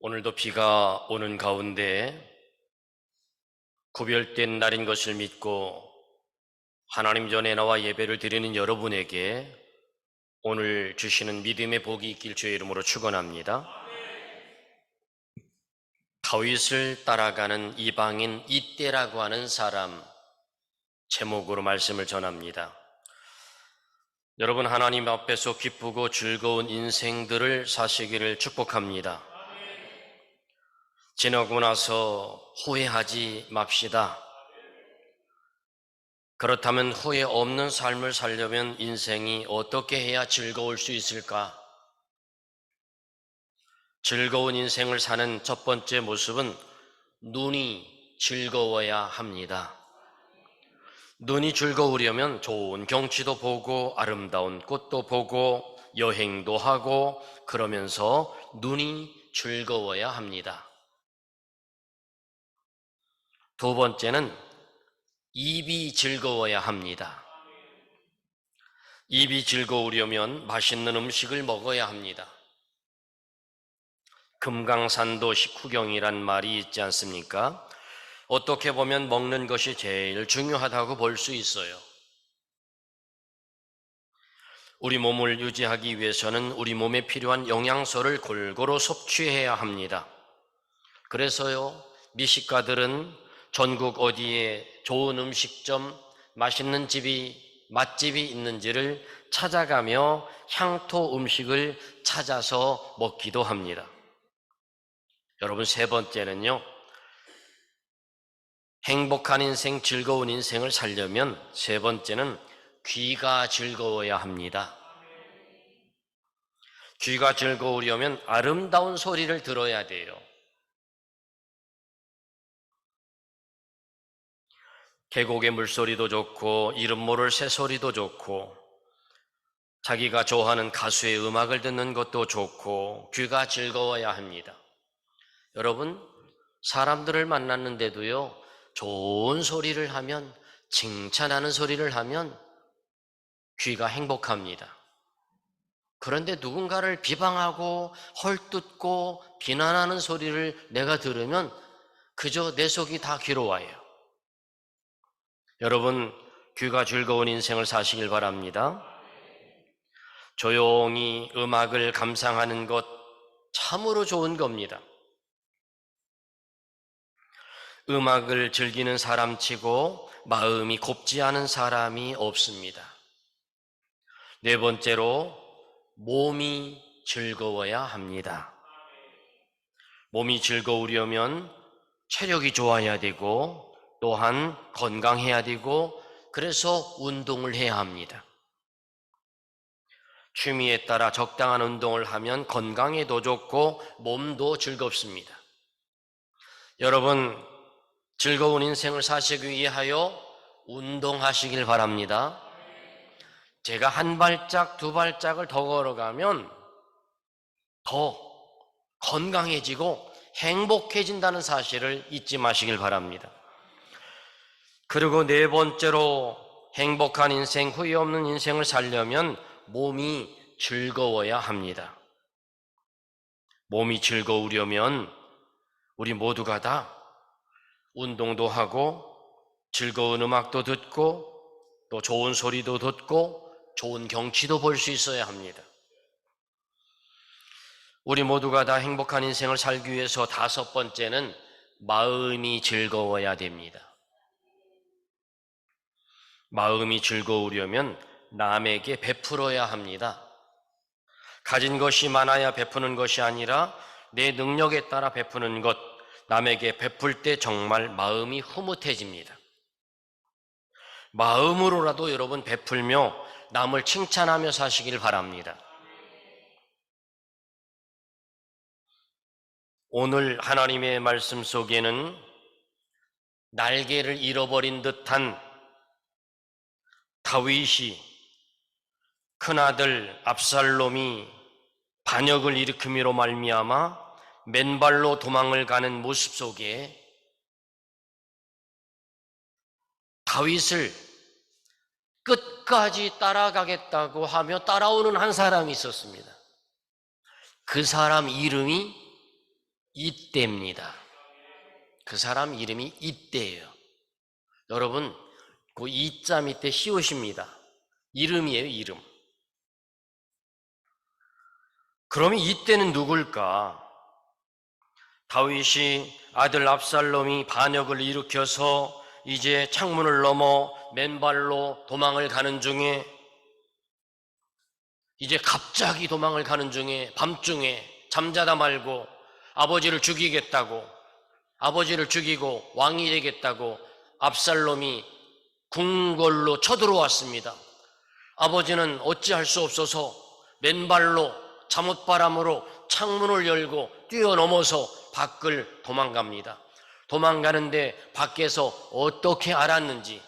오늘도 비가 오는 가운데 구별된 날인 것을 믿고 하나님 전에 나와 예배를 드리는 여러분에게 오늘 주시는 믿음의 복이 있길 주의 이름으로 축원합니다. 다윗을 따라가는 이방인 이때라고 하는 사람 제목으로 말씀을 전합니다. 여러분, 하나님 앞에서 기쁘고 즐거운 인생들을 사시기를 축복합니다. 지나고 나서 후회하지 맙시다. 그렇다면 후회 없는 삶을 살려면 인생이 어떻게 해야 즐거울 수 있을까? 즐거운 인생을 사는 첫 번째 모습은 눈이 즐거워야 합니다. 눈이 즐거우려면 좋은 경치도 보고 아름다운 꽃도 보고 여행도 하고 그러면서 눈이 즐거워야 합니다. 두 번째는 입이 즐거워야 합니다. 입이 즐거우려면 맛있는 음식을 먹어야 합니다. 금강산도 식후경이란 말이 있지 않습니까? 어떻게 보면 먹는 것이 제일 중요하다고 볼 수 있어요. 우리 몸을 유지하기 위해서는 우리 몸에 필요한 영양소를 골고루 섭취해야 합니다. 그래서요, 미식가들은 전국 어디에 좋은 음식점, 맛있는 맛집이 있는지를 찾아가며 향토 음식을 찾아서 먹기도 합니다. 여러분, 세 번째는요, 행복한 인생, 즐거운 인생을 살려면 세 번째는 귀가 즐거워야 합니다. 귀가 즐거우려면 아름다운 소리를 들어야 돼요. 계곡의 물소리도 좋고 이름 모를 새소리도 좋고 자기가 좋아하는 가수의 음악을 듣는 것도 좋고 귀가 즐거워야 합니다. 여러분, 사람들을 만났는데도요, 좋은 소리를 하면, 칭찬하는 소리를 하면 귀가 행복합니다. 그런데 누군가를 비방하고 헐뜯고 비난하는 소리를 내가 들으면 그저 내 속이 다 괴로워요. 여러분, 귀가 즐거운 인생을 사시길 바랍니다. 조용히 음악을 감상하는 것 참으로 좋은 겁니다. 음악을 즐기는 사람치고 마음이 곱지 않은 사람이 없습니다. 네 번째로 몸이 즐거워야 합니다. 몸이 즐거우려면 체력이 좋아야 되고 또한 건강해야 되고 그래서 운동을 해야 합니다. 취미에 따라 적당한 운동을 하면 건강에도 좋고 몸도 즐겁습니다. 여러분, 즐거운 인생을 사시기 위하여 운동하시길 바랍니다. 제가 한 발짝, 두 발짝을 더 걸어가면 더 건강해지고 행복해진다는 사실을 잊지 마시길 바랍니다. 그리고 네 번째로 행복한 인생, 후회 없는 인생을 살려면 몸이 즐거워야 합니다. 몸이 즐거우려면 우리 모두가 다 운동도 하고 즐거운 음악도 듣고 또 좋은 소리도 듣고 좋은 경치도 볼 수 있어야 합니다. 우리 모두가 다 행복한 인생을 살기 위해서 다섯 번째는 마음이 즐거워야 됩니다. 마음이 즐거우려면 남에게 베풀어야 합니다. 가진 것이 많아야 베푸는 것이 아니라 내 능력에 따라 베푸는 것, 남에게 베풀 때 정말 마음이 흐뭇해집니다. 마음으로라도 여러분 베풀며 남을 칭찬하며 사시길 바랍니다. 오늘 하나님의 말씀 속에는 날개를 잃어버린 듯한 다윗이 큰아들 압살롬이 반역을 일으킴으로 말미암아 맨발로 도망을 가는 모습 속에 다윗을 끝까지 따라가겠다고 하며 따라오는 한 사람이 있었습니다. 그 사람 이름이 이때입니다. 그 사람 이름이 이때예요. 여러분, 그 이자 밑에 씌우십니다. 이름이에요, 이름. 그러면 이때는 누굴까? 다윗이 아들 압살롬이 반역을 일으켜서 이제 창문을 넘어 맨발로 도망을 가는 중에, 이제 갑자기 도망을 가는 중에 밤중에 잠자다 말고 아버지를 죽이겠다고, 아버지를 죽이고 왕이 되겠다고 압살롬이 궁궐로 쳐들어왔습니다. 아버지는 어찌할 수 없어서 맨발로 잠옷바람으로 창문을 열고 뛰어넘어서 밖을 도망갑니다. 도망가는데 밖에서 어떻게 알았는지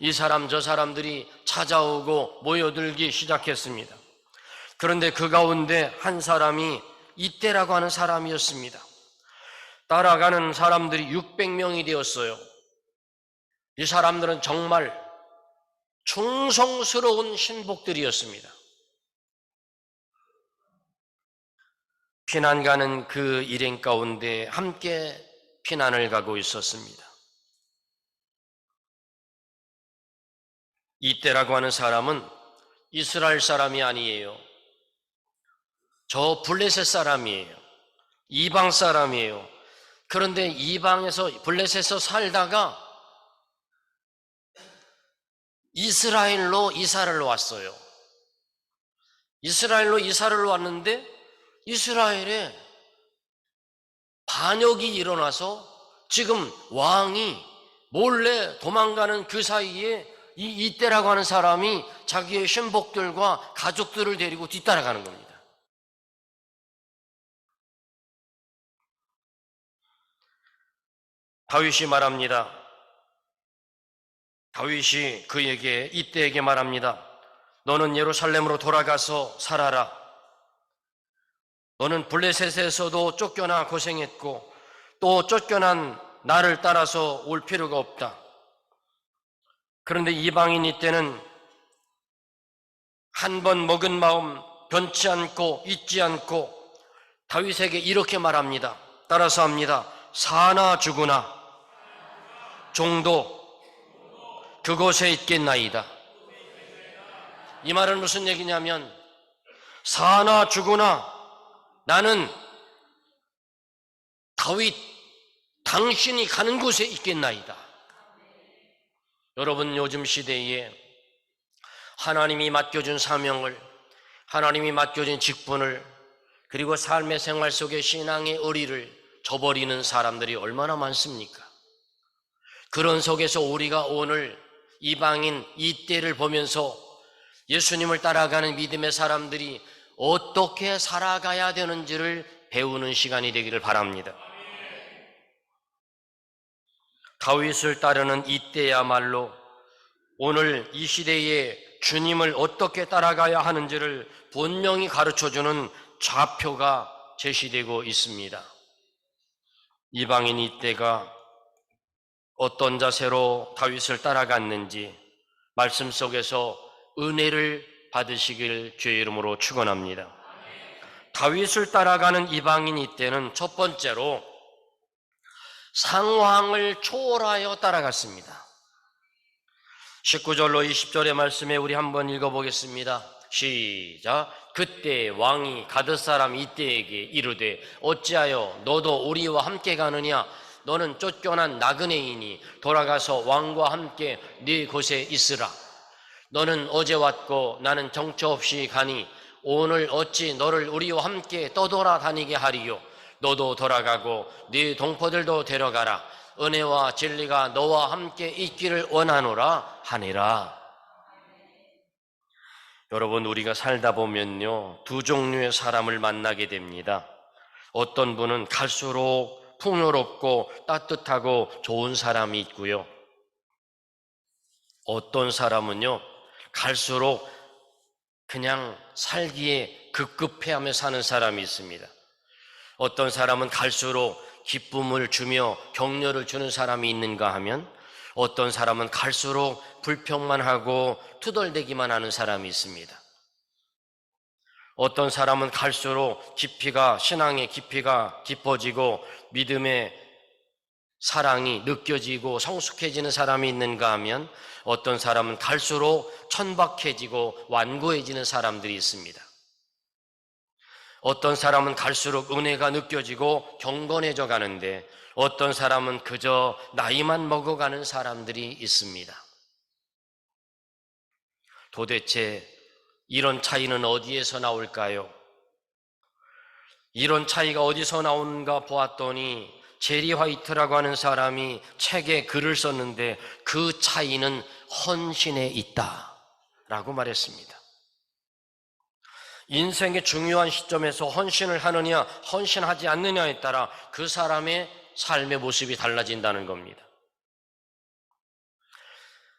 이 사람 저 사람들이 찾아오고 모여들기 시작했습니다. 그런데 그 가운데 한 사람이 이때라고 하는 사람이었습니다. 따라가는 사람들이 600명이 되었어요. 이 사람들은 정말 충성스러운 신복들이었습니다. 피난 가는 그 일행 가운데 함께 피난을 가고 있었습니다. 이때라고 하는 사람은 이스라엘 사람이 아니에요. 저 블레셋 사람이에요. 이방 사람이에요. 그런데 이방에서 블레셋에서 살다가 이스라엘로 이사를 왔어요. 이스라엘로 이사를 왔는데 이스라엘에 반역이 일어나서 지금 왕이 몰래 도망가는 그 사이에 이때라고 하는 사람이 자기의 신복들과 가족들을 데리고 뒤따라가는 겁니다. 다윗이 말합니다. 다윗이 그에게 이때에게 말합니다. 너는 예루살렘으로 돌아가서 살아라. 너는 블레셋에서도 쫓겨나 고생했고 또 쫓겨난 나를 따라서 올 필요가 없다. 그런데 이방인 이때는 한 번 먹은 마음 변치 않고 잊지 않고 다윗에게 이렇게 말합니다. 따라서 합니다. 사나 죽으나 종도 그곳에 있겠나이다. 이 말은 무슨 얘기냐면 사나 죽으나 나는 다윗 당신이 가는 곳에 있겠나이다. 여러분, 요즘 시대에 하나님이 맡겨준 사명을, 하나님이 맡겨준 직분을, 그리고 삶의 생활 속에 신앙의 의리를 저버리는 사람들이 얼마나 많습니까? 그런 속에서 우리가 오늘 이방인 이때를 보면서 예수님을 따라가는 믿음의 사람들이 어떻게 살아가야 되는지를 배우는 시간이 되기를 바랍니다. 다윗을 따르는 이때야말로 오늘 이 시대에 주님을 어떻게 따라가야 하는지를 분명히 가르쳐주는 좌표가 제시되고 있습니다. 이방인 이때가 어떤 자세로 다윗을 따라갔는지 말씀 속에서 은혜를 받으시길 주의 이름으로 축원합니다. 다윗을 따라가는 이방인 이때는 첫 번째로 상황을 초월하여 따라갔습니다. 19절로 20절의 말씀에 우리 한번 읽어보겠습니다. 시작. 그때 왕이 가드 사람 이때에게 이르되 어찌하여 너도 우리와 함께 가느냐? 너는 쫓겨난 나그네이니 돌아가서 왕과 함께 네 곳에 있으라. 너는 어제 왔고 나는 정처 없이 가니 오늘 어찌 너를 우리와 함께 떠돌아다니게 하리요? 너도 돌아가고 네 동포들도 데려가라. 은혜와 진리가 너와 함께 있기를 원하노라 하니라. 여러분, 우리가 살다 보면요, 두 종류의 사람을 만나게 됩니다. 어떤 분은 갈수록 풍요롭고 따뜻하고 좋은 사람이 있고요, 어떤 사람은요 갈수록 그냥 살기에 급급해하며 사는 사람이 있습니다. 어떤 사람은 갈수록 기쁨을 주며 격려를 주는 사람이 있는가 하면 어떤 사람은 갈수록 불평만 하고 투덜대기만 하는 사람이 있습니다. 어떤 사람은 갈수록 신앙의 깊이가 깊어지고 믿음의 사랑이 느껴지고 성숙해지는 사람이 있는가 하면 어떤 사람은 갈수록 천박해지고 완고해지는 사람들이 있습니다. 어떤 사람은 갈수록 은혜가 느껴지고 경건해져 가는데 어떤 사람은 그저 나이만 먹어가는 사람들이 있습니다. 도대체 이런 차이는 어디에서 나올까요? 이런 차이가 어디서 나오는가 보았더니 제리 화이트라고 하는 사람이 책에 글을 썼는데 그 차이는 헌신에 있다라고 말했습니다. 인생의 중요한 시점에서 헌신을 하느냐 헌신하지 않느냐에 따라 그 사람의 삶의 모습이 달라진다는 겁니다.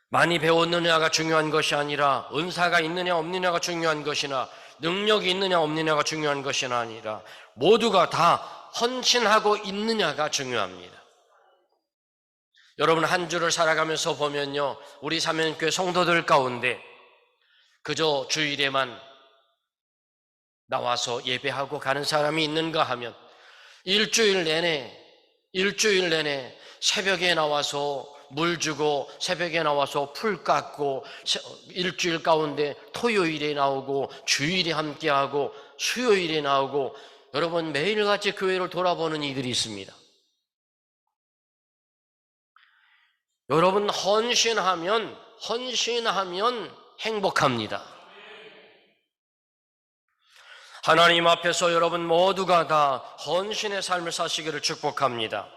많이 배웠느냐가 중요한 것이 아니라 은사가 있느냐 없느냐가 중요한 것이나 능력이 있느냐 없느냐가 중요한 것이 아니라 모두가 다 헌신하고 있느냐가 중요합니다. 여러분 한 주를 살아가면서 보면요, 우리 사면교회 성도들 가운데 그저 주일에만 나와서 예배하고 가는 사람이 있는가 하면 일주일 내내 새벽에 나와서 물 주고 새벽에 나와서 풀 깎고 일주일 가운데 토요일에 나오고 주일에 함께하고 수요일에 나오고 여러분 매일같이 교회를 돌아보는 이들이 있습니다. 여러분 헌신하면 행복합니다. 하나님 앞에서 여러분 모두가 다 헌신의 삶을 사시기를 축복합니다.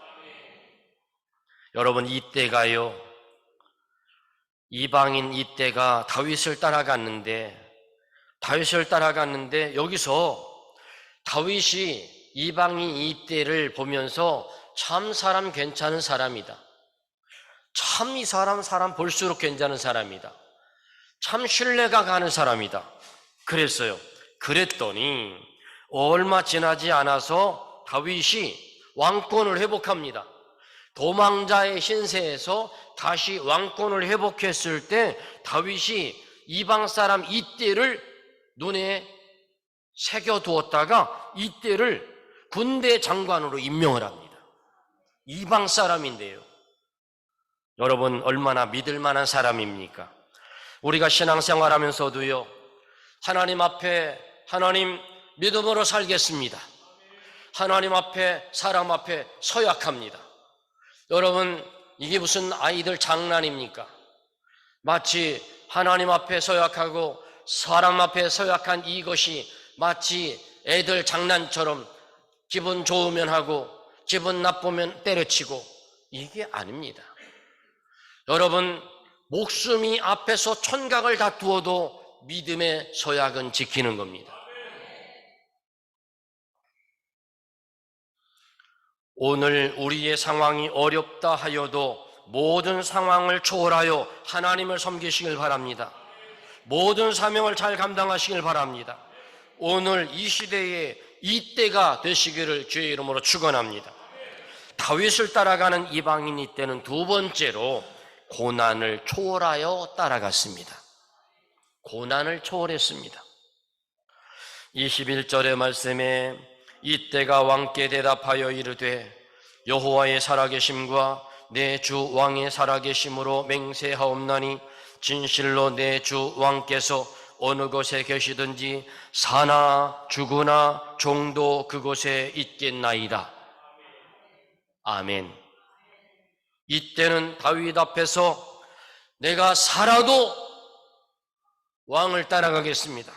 여러분 이때가요, 이방인 이때가 다윗을 따라갔는데 여기서 다윗이 이방인 이때를 보면서 참 사람 괜찮은 사람이다. 참 이 사람 볼수록 괜찮은 사람이다. 참 신뢰가 가는 사람이다. 그랬더니 얼마 지나지 않아서 다윗이 왕권을 회복합니다. 도망자의 신세에서 다시 왕권을 회복했을 때 다윗이 이방 사람 이때를 눈에 새겨두었다가 이때를 군대 장관으로 임명을 합니다. 이방 사람인데요. 여러분 얼마나 믿을 만한 사람입니까? 우리가 신앙생활하면서도요, 하나님 앞에 하나님 믿음으로 살겠습니다. 하나님 앞에 사람 앞에 서약합니다. 여러분 이게 무슨 아이들 장난입니까? 마치 하나님 앞에 서약하고 사람 앞에 서약한 이것이 마치 애들 장난처럼 기분 좋으면 하고 기분 나쁘면 때려치고 이게 아닙니다. 여러분 목숨이 앞에서 천각을 다투어도 믿음의 서약은 지키는 겁니다. 오늘 우리의 상황이 어렵다 하여도 모든 상황을 초월하여 하나님을 섬기시길 바랍니다. 모든 사명을 잘 감당하시길 바랍니다. 오늘 이 시대에 이때가 되시기를 주의 이름으로 축원합니다. 다윗을 따라가는 이방인 이때는 두 번째로 고난을 초월하여 따라갔습니다. 고난을 초월했습니다. 21절의 말씀에 이때가 왕께 대답하여 이르되 여호와의 살아계심과 내 주 왕의 살아계심으로 맹세하옵나니 진실로 내 주 왕께서 어느 곳에 계시든지 사나 죽으나 종도 그곳에 있겠나이다. 아멘. 이때는 다윗 앞에서 내가 살아도 왕을 따라가겠습니다.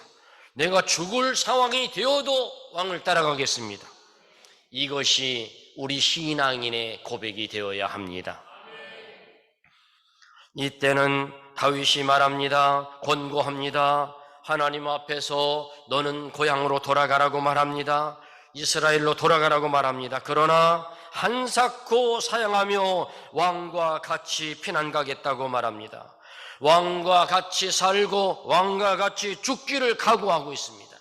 내가 죽을 상황이 되어도 왕을 따라가겠습니다. 이것이 우리 신앙인의 고백이 되어야 합니다. 이때는 다윗이 말합니다. 권고합니다. 하나님 앞에서 너는 고향으로 돌아가라고 말합니다. 이스라엘로 돌아가라고 말합니다. 그러나 한사코 사양하며 왕과 같이 피난 가겠다고 말합니다. 왕과 같이 살고 왕과 같이 죽기를 각오하고 있습니다.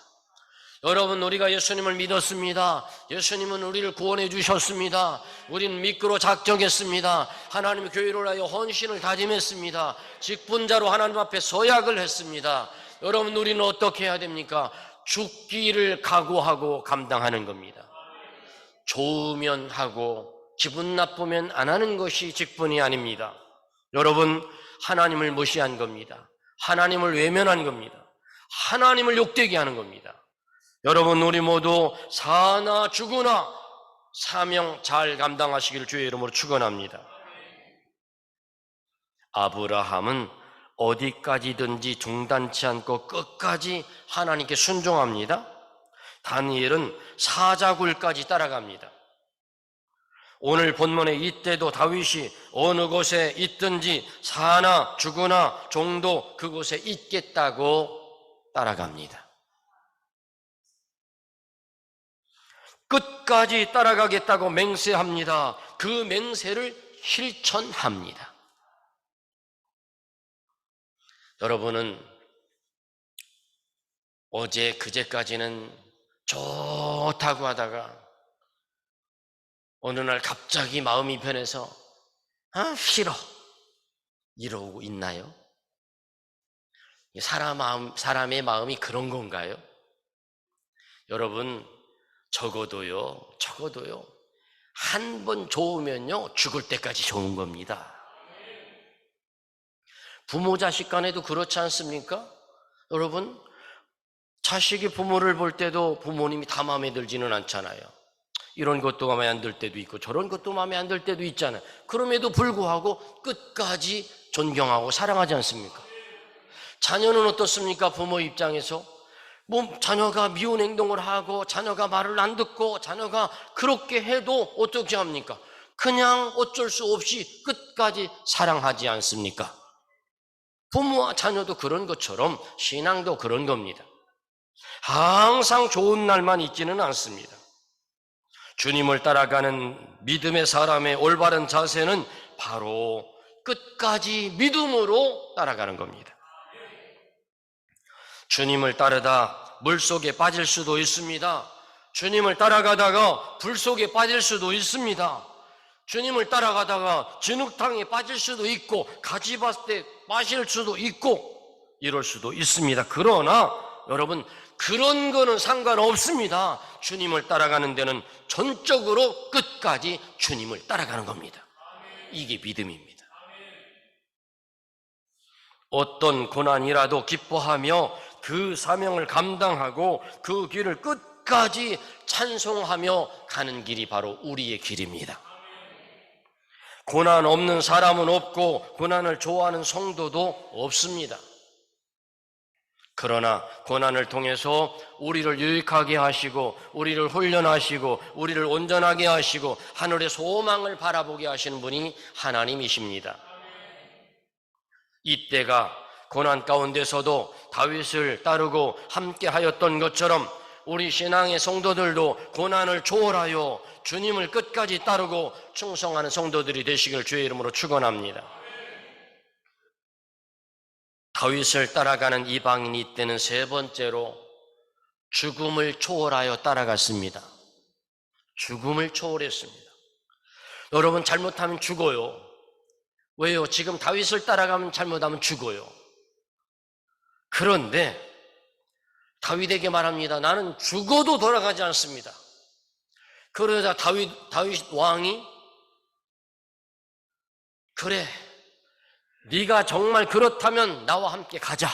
여러분 우리가 예수님을 믿었습니다. 예수님은 우리를 구원해 주셨습니다. 우리는 믿기로 작정했습니다. 하나님의 교회를 하여 헌신을 다짐했습니다. 직분자로 하나님 앞에 서약을 했습니다. 여러분 우리는 어떻게 해야 됩니까? 죽기를 각오하고 감당하는 겁니다. 좋으면 하고 기분 나쁘면 안 하는 것이 직분이 아닙니다. 여러분, 하나님을 무시한 겁니다. 하나님을 외면한 겁니다. 하나님을 욕되게 하는 겁니다. 여러분, 우리 모두 사나 죽으나 사명 잘 감당하시기를 주의 이름으로 축원합니다. 아브라함은 어디까지든지 중단치 않고 끝까지 하나님께 순종합니다. 다니엘은 사자굴까지 따라갑니다. 오늘 본문에 이때도 다윗이 어느 곳에 있든지 사나 죽으나 종도 그곳에 있겠다고 따라갑니다. 끝까지 따라가겠다고 맹세합니다. 그 맹세를 실천합니다. 여러분은 어제 그제까지는 좋다고 하다가 어느 날 갑자기 마음이 변해서 싫어 이러고 있나요? 사람의 마음이 그런 건가요? 여러분, 적어도요 한 번 좋으면요 죽을 때까지 좋은 겁니다. 부모 자식 간에도 그렇지 않습니까? 여러분, 자식이 부모를 볼 때도 부모님이 다 마음에 들지는 않잖아요. 이런 것도 마음에 안 들 때도 있고 저런 것도 마음에 안 들 때도 있잖아요. 그럼에도 불구하고 끝까지 존경하고 사랑하지 않습니까? 자녀는 어떻습니까? 부모 입장에서 자녀가 미운 행동을 하고 자녀가 말을 안 듣고 자녀가 그렇게 해도 어떻게 합니까? 그냥 어쩔 수 없이 끝까지 사랑하지 않습니까? 부모와 자녀도 그런 것처럼 신앙도 그런 겁니다. 항상 좋은 날만 있지는 않습니다. 주님을 따라가는 믿음의 사람의 올바른 자세는 바로 끝까지 믿음으로 따라가는 겁니다. 주님을 따르다 물속에 빠질 수도 있습니다. 주님을 따라가다가 불 속에 빠질 수도 있습니다. 주님을 따라가다가 진흙탕에 빠질 수도 있고 가지밭에 빠질 수도 있고 이럴 수도 있습니다. 그러나 여러분, 그런 거는 상관없습니다. 주님을 따라가는 데는 전적으로 끝까지 주님을 따라가는 겁니다. 이게 믿음입니다. 어떤 고난이라도 기뻐하며 그 사명을 감당하고 그 길을 끝까지 찬송하며 가는 길이 바로 우리의 길입니다. 고난 없는 사람은 없고 고난을 좋아하는 성도도 없습니다. 그러나 고난을 통해서 우리를 유익하게 하시고 우리를 훈련하시고 우리를 온전하게 하시고 하늘의 소망을 바라보게 하시는 분이 하나님이십니다. 이때가 고난 가운데서도 다윗을 따르고 함께 하였던 것처럼 우리 신앙의 성도들도 고난을 초월하여 주님을 끝까지 따르고 충성하는 성도들이 되시길 주의 이름으로 축원합니다. 다윗을 따라가는 이방인이 이때는 세 번째로 죽음을 초월하여 따라갔습니다. 죽음을 초월했습니다. 여러분, 잘못하면 죽어요. 왜요? 지금 다윗을 따라가면 잘못하면 죽어요. 그런데 다윗에게 말합니다. 나는 죽어도 돌아가지 않습니다. 그러자 다윗 왕이 그래, 네가 정말 그렇다면 나와 함께 가자.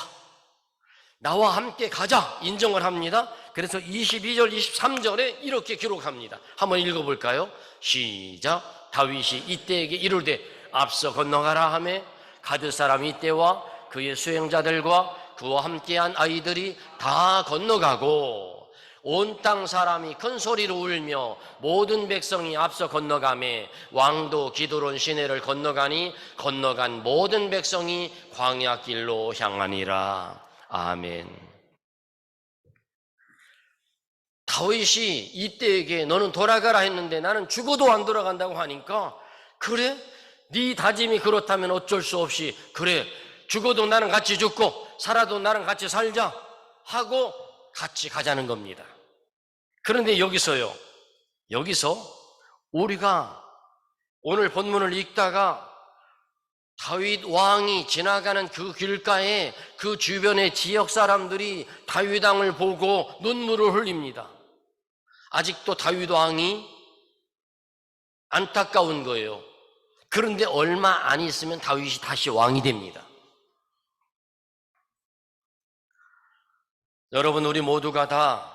나와 함께 가자 인정을 합니다. 그래서 22절 23절에 이렇게 기록합니다. 한번 읽어볼까요? 시작. 다윗이 이때에게 이르되 앞서 건너가라 하매 가드 사람 이때와 그의 수행자들과 그와 함께한 아이들이 다 건너가고 온 땅 사람이 큰 소리로 울며 모든 백성이 앞서 건너가매 왕도 기드론 시내를 건너가니 건너간 모든 백성이 광야 길로 향하니라. 아멘. 다윗이 이때에게 너는 돌아가라 했는데 나는 죽어도 안 돌아간다고 하니까 그래? 네 다짐이 그렇다면 어쩔 수 없이 그래, 죽어도 나는 같이 죽고 살아도 나랑 같이 살자 하고 같이 가자는 겁니다. 그런데 여기서 우리가 오늘 본문을 읽다가 다윗 왕이 지나가는 그 길가에 그 주변의 지역 사람들이 다윗 왕을 보고 눈물을 흘립니다. 아직도 다윗 왕이 안타까운 거예요. 그런데 얼마 안 있으면 다윗이 다시 왕이 됩니다. 여러분, 우리 모두가 다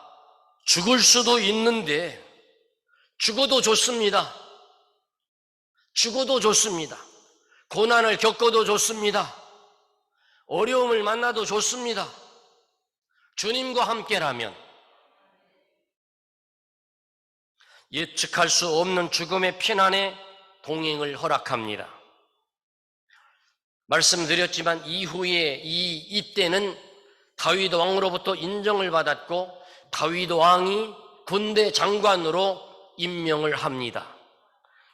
죽을 수도 있는데 죽어도 좋습니다. 죽어도 좋습니다. 고난을 겪어도 좋습니다. 어려움을 만나도 좋습니다. 주님과 함께라면 예측할 수 없는 죽음의 피난에 동행을 허락합니다. 말씀드렸지만 이후에 이때는 다윗 왕으로부터 인정을 받았고 다윗 왕이 군대 장관으로 임명을 합니다.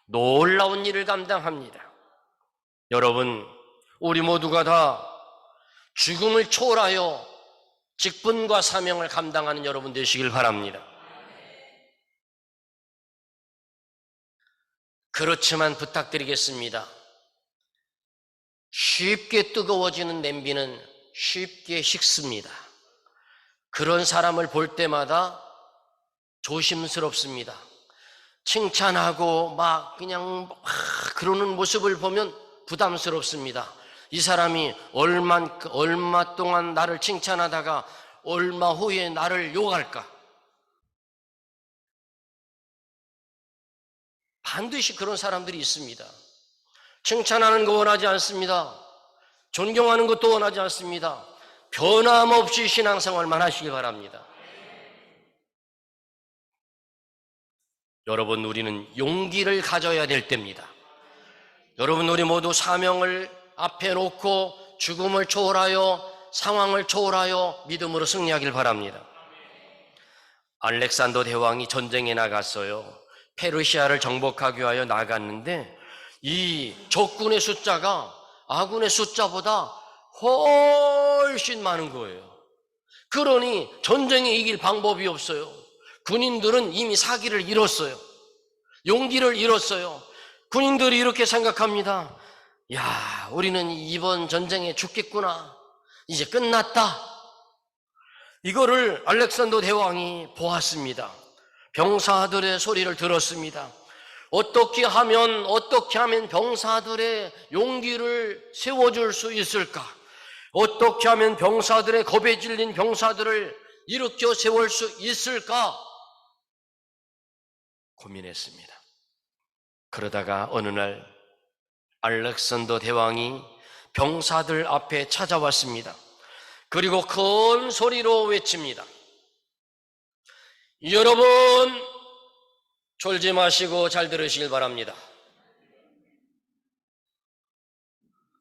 놀라운 일을 감당합니다. 여러분, 우리 모두가 다 죽음을 초월하여 직분과 사명을 감당하는 여러분 되시길 바랍니다. 그렇지만 부탁드리겠습니다. 쉽게 뜨거워지는 냄비는 쉽게 식습니다. 그런 사람을 볼 때마다 조심스럽습니다. 칭찬하고 그냥 그러는 모습을 보면 부담스럽습니다. 이 사람이 얼마 동안 나를 칭찬하다가 얼마 후에 나를 욕할까? 반드시 그런 사람들이 있습니다. 칭찬하는 거 원하지 않습니다. 존경하는 것도 원하지 않습니다. 변함없이 신앙생활만 하시기 바랍니다. 여러분, 우리는 용기를 가져야 될 때입니다. 여러분, 우리 모두 사명을 앞에 놓고 죽음을 초월하여 상황을 초월하여 믿음으로 승리하길 바랍니다. 알렉산더 대왕이 전쟁에 나갔어요. 페르시아를 정복하기 위하여 나갔는데 이 적군의 숫자가 아군의 숫자보다 훨씬 많은 거예요. 그러니 전쟁에 이길 방법이 없어요. 군인들은 이미 사기를 잃었어요. 용기를 잃었어요. 군인들이 이렇게 생각합니다. 야, 우리는 이번 전쟁에 죽겠구나. 이제 끝났다. 이거를 알렉산더 대왕이 보았습니다. 병사들의 소리를 들었습니다. 어떻게 하면 병사들의 용기를 세워줄 수 있을까? 어떻게 하면 병사들의 겁에 질린 병사들을 일으켜 세울 수 있을까? 고민했습니다. 그러다가 어느 날 알렉산더 대왕이 병사들 앞에 찾아왔습니다. 그리고 큰 소리로 외칩니다. 여러분, 졸지 마시고 잘 들으시길 바랍니다.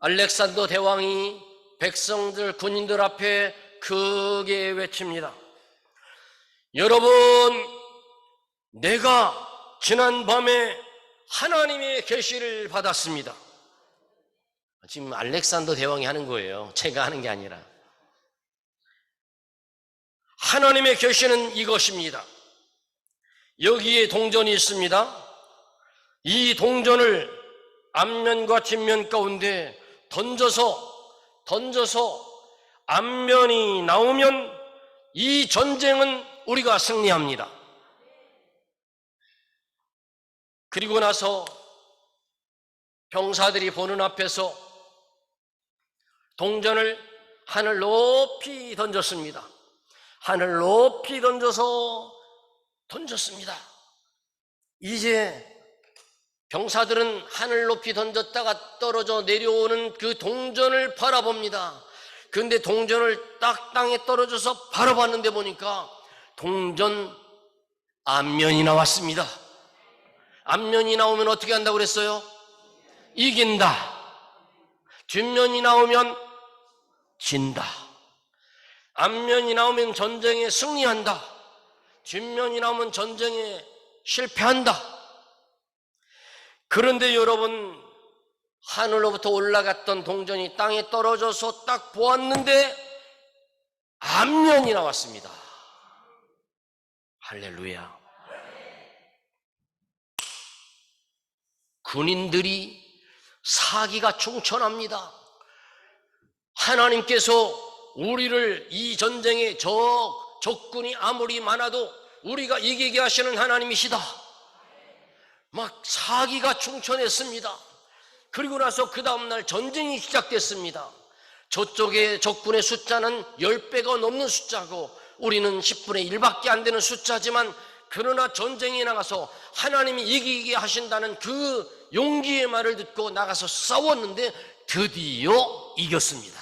알렉산더 대왕이 백성들, 군인들 앞에 크게 외칩니다. 여러분, 내가 지난 밤에 하나님의 계시를 받았습니다. 지금 알렉산더 대왕이 하는 거예요. 제가 하는 게 아니라. 하나님의 계시는 이것입니다. 여기에 동전이 있습니다. 이 동전을 앞면과 뒷면 가운데 던져서 앞면이 나오면 이 전쟁은 우리가 승리합니다. 그리고 나서 병사들이 보는 앞에서 동전을 하늘 높이 던졌습니다. 하늘 높이 던졌습니다. 이제 병사들은 하늘 높이 던졌다가 떨어져 내려오는 그 동전을 바라봅니다. 그런데 동전을 딱 땅에 떨어져서 바라봤는데 보니까 동전 앞면이 나왔습니다. 앞면이 나오면 어떻게 한다고 그랬어요? 이긴다. 뒷면이 나오면 진다. 앞면이 나오면 전쟁에 승리한다. 뒷면이 나오면 전쟁에 실패한다. 그런데 여러분, 하늘로부터 올라갔던 동전이 땅에 떨어져서 딱 보았는데 앞면이 나왔습니다. 할렐루야. 군인들이 사기가 충천합니다. 하나님께서 우리를 이 전쟁에 적군이 아무리 많아도 우리가 이기게 하시는 하나님이시다. 막 사기가 충천했습니다. 그리고 나서 그 다음날 전쟁이 시작됐습니다. 저쪽의 적군의 숫자는 10배가 넘는 숫자고 우리는 10분의 1밖에 안 되는 숫자지만, 그러나 전쟁에 나가서 하나님이 이기게 하신다는 그 용기의 말을 듣고 나가서 싸웠는데 드디어 이겼습니다.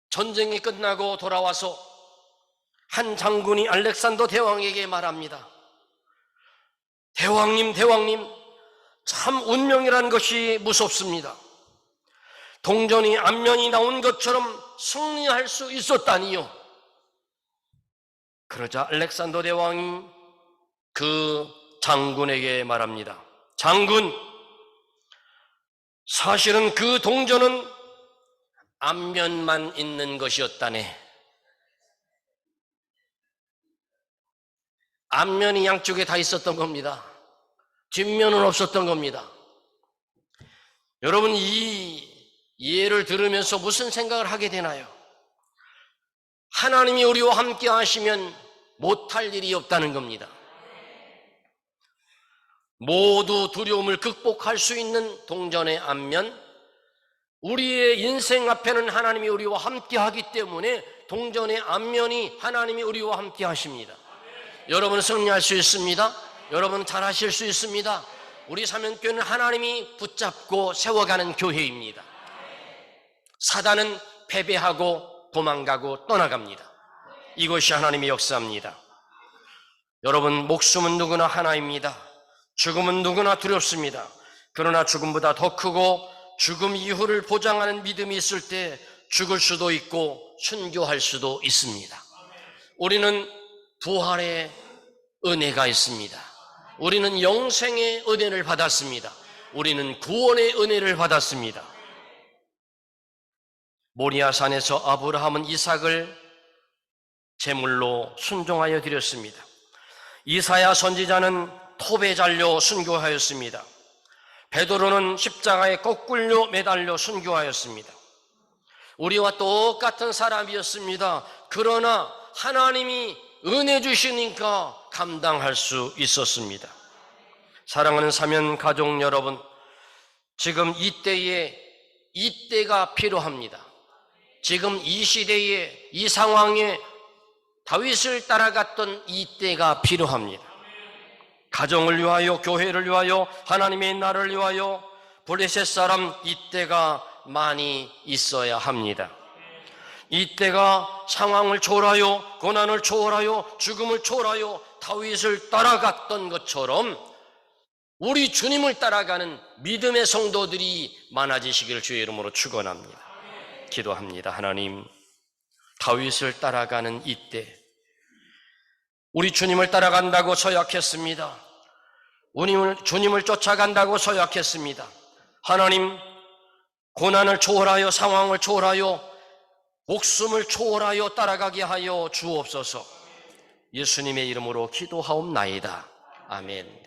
전쟁이 끝나고 돌아와서 한 장군이 알렉산더 대왕에게 말합니다. 대왕님, 참 운명이라는 것이 무섭습니다. 동전이 앞면이 나온 것처럼 승리할 수 있었다니요. 그러자 알렉산더 대왕이 그 장군에게 말합니다. 장군, 사실은 그 동전은 앞면만 있는 것이었다네. 앞면이 양쪽에 다 있었던 겁니다. 뒷면은 없었던 겁니다. 여러분, 이 예를 들으면서 무슨 생각을 하게 되나요? 하나님이 우리와 함께 하시면 못할 일이 없다는 겁니다. 모두 두려움을 극복할 수 있는 동전의 앞면, 우리의 인생 앞에는 하나님이 우리와 함께 하기 때문에 동전의 앞면이 하나님이 우리와 함께 하십니다. 여러분 승리할 수 있습니다. 여러분 잘하실 수 있습니다. 우리 사면교회는 하나님이 붙잡고 세워가는 교회입니다. 사단은 패배하고 도망가고 떠나갑니다. 이것이 하나님의 역사입니다. 여러분, 목숨은 누구나 하나입니다. 죽음은 누구나 두렵습니다. 그러나 죽음보다 더 크고 죽음 이후를 보장하는 믿음이 있을 때 죽을 수도 있고 순교할 수도 있습니다. 우리는 부활의 은혜가 있습니다. 우리는 영생의 은혜를 받았습니다. 우리는 구원의 은혜를 받았습니다. 모리아산에서 아브라함은 이삭을 제물로 순종하여 드렸습니다. 이사야 선지자는 톱에 잘려 순교하였습니다. 베드로는 십자가에 거꾸로 매달려 순교하였습니다. 우리와 똑같은 사람이었습니다. 그러나 하나님이 은혜 주시니까 감당할 수 있었습니다. 사랑하는 사면 가족 여러분, 지금 이때가 필요합니다. 지금 이 시대에 이 상황에 다윗을 따라갔던 이때가 필요합니다. 가정을 위하여, 교회를 위하여, 하나님의 나라를 위하여 블레셋 사람 이때가 많이 있어야 합니다. 이때가 상황을 초월하여, 고난을 초월하여, 죽음을 초월하여 다윗을 따라갔던 것처럼 우리 주님을 따라가는 믿음의 성도들이 많아지시기를 주의 이름으로 축원합니다. 기도합니다. 하나님, 다윗을 따라가는 이때 우리 주님을 따라간다고 서약했습니다. 주님을 쫓아간다고 서약했습니다. 하나님, 고난을 초월하여, 상황을 초월하여, 목숨을 초월하여 따라가게 하여 주옵소서. 예수님의 이름으로 기도하옵나이다. 아멘.